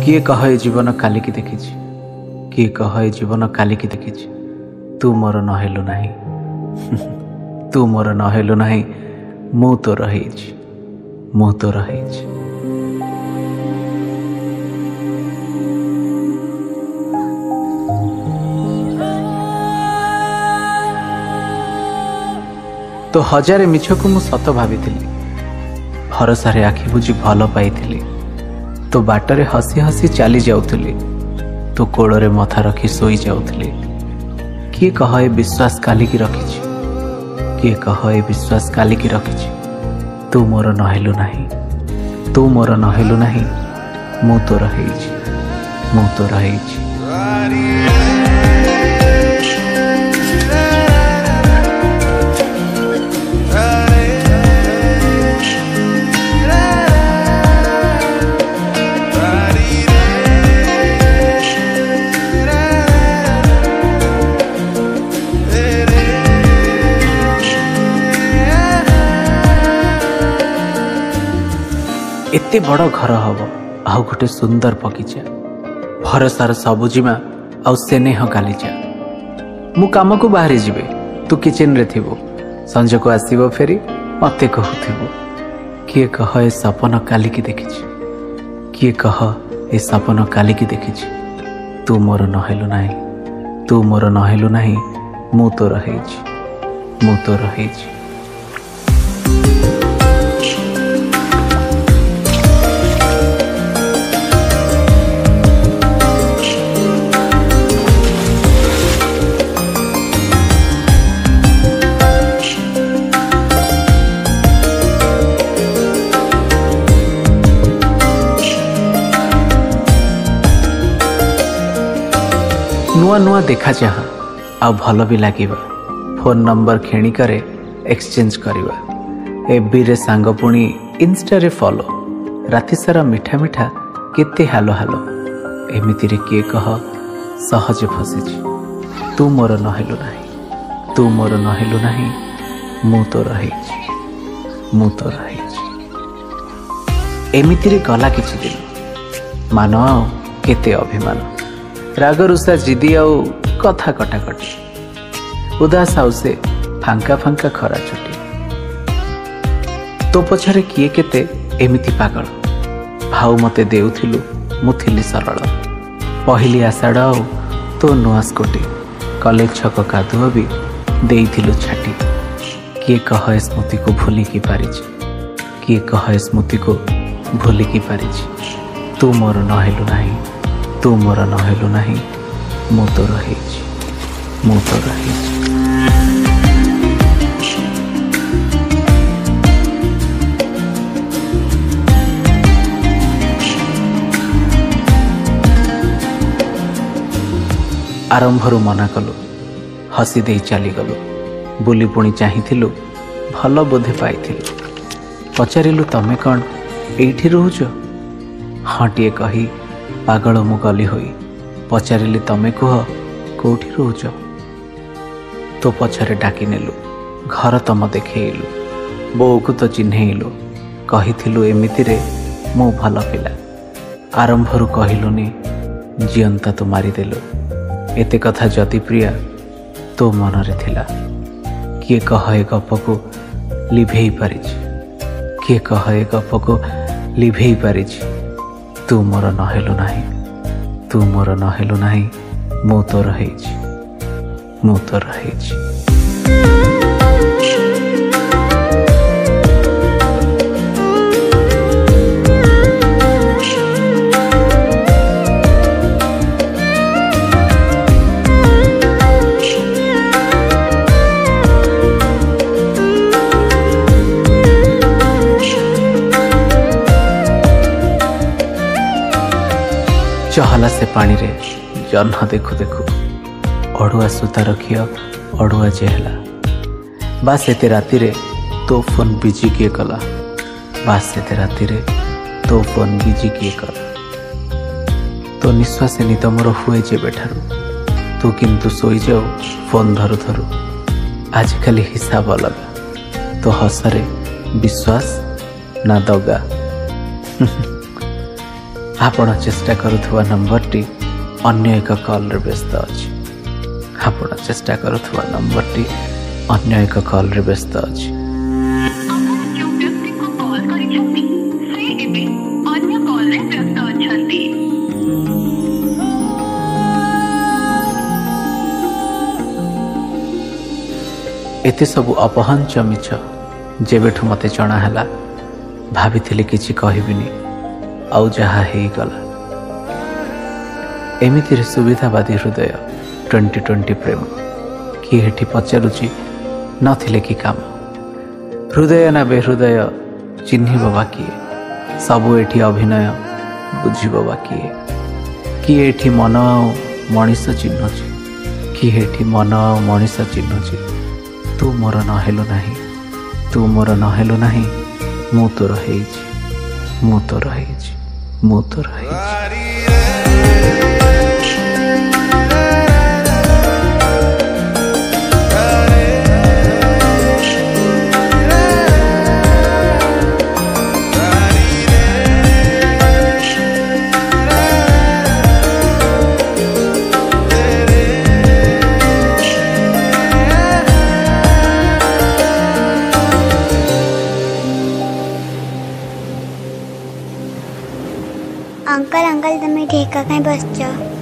किए कह ए जीवन काली की देखी, किए कह ए जीवन काली की देखी, तू मोर नहेलु नाही तू मोर नहेलु नाही, मु तो रही मु तो रही। तो हजारे मिछ को मु सत भावी, भरोसारे आखि बुझी भल पाई, तो बाटरे हसी हसी चली जाऊली, तो कोଳରେ मथा रखी सोई जाऊली। किए कह ए विश्वास काली की रखी, किए कह ए विश्वास काली की रखी, तू मोर नहेलु नाही, तू मोर नहेलु नाही, मु तो रही मु तो रही। एते बड़ घर हम आउ गोटे सुंदर बगीचा, भरसार सबुजिमा आउ स्नेह गालीचा। मु काम को बाहरी जीवे, तू किचन रे थिबो, संज को आसीबो फेरी मते कहूथिबो, किए कह ए सपन काली की देखी, किए कह ए सपन काली की देखी, तू मोर नहेलु नाही, तू मोर नहेलु नाही, मु तो रही मु तो रही। नुआ नुआ देखा चाह आ भल भी लगे, फोन नंबर खेणिक एक्सचेंज करवा, एफबी रे सांग पुणी इंस्टा रे फॉलो, राति सारा मिठा मिठा केते हालो हालो, एमिति रे किए कह सहज फसी, तू मोर नहेलु नाही, तू मोर नहेलु नाही, मु तो रही मु तो रही। एमिति रे गला किछि दिन, मान आउ केते अभिमान, राग रुषा जिदी आउ कथा कटाकटी, उदास आउ से फांका फांका खरा छुटी, तो पछरे किए केते एमिति पागल, भाऊ मते देउथिलु मु थिली सरल, पहली आषाढ़ आउ तो नुआ स्कूटी, कॉलेज छक कादुआ भी देइथिलु छाटी। किए कह ए स्मृति को भूली की पारिछि, किए कह ए स्मृति को भूली की पारिछि, तू मोर नहेलु नाही, तू मोर नहेलु नाही, मु तो रही मु तो रही। आरंभरू मना कलु, हसी दे चली गलु, बुली पुणी चाहिथिलु, भल बोधे पाइथिलु, पचारिलु तमे कौन एठी रहुछ, हाँ टीए कही पागल मु गली होई, पचारिली तमे कह कोठी रोच, तो पछरे डाकी नेलु, घर तम देखैलु, बो को तो चिन्हैलु, कहिथिलु एमिति रे मु भल पिला, आरंभरू कहिलुनी जियंता तो मारिदेलु, एते कथा जति प्रिया तो मन रे थिला, किए कह ए गप को लिभेई पारिछि, किए कह ए गप को लिभेई पारिछि, तू मोर नहेलु नाही, तू मोर नहेलु नाही, मु तो रही मु तो रही। चहला से पानी रे जह्न देखु देखु, अड़ुआ सूता रखिय अड़ुआ चेहला, बास एते राति रे तो फोन बिजी किए कला, बास एते राति रे तो फोन बिजी किए कला, तो निश्वास निद मोर हुए जे बेठारू, तू किंतु सोई जाऊ फोन धरु धरु, आजिकाली हिसाब अलग, तो हसरे विश्वास ना दगा। आपण चेष्टा करुवा नंबरटी अन्य एक कॉल रे व्यस्त अछि। आपण चेष्टा करुवा नंबरटी अन्य एक कॉल रे व्यस्त अछि। एते सबु अपहंच मिछ जेबेठु मते जणा हैला भाभी किछि कहबिनी आउ जहा हेई गला। एमिति रे सुविधावादी हृदय 2020 प्रेम कि हेठी पचारुची नथिले कि काम। हृदय ना बेहृदय चिन्हिब बाकिए सबु एठी अभिनय बुझिब बाकिए। कि एठी मन आउ मनीष चिन्हुची कि हेठी मन आउ मनीष चिन्हुची। तू मोर नहेलु नाही, तू मोर नहेलु नाही, मु तोर हेइछि, मु तोर हेइछि, मु तोर हेइछि। अंकल अंकल तमें ठेका कहीं बसच।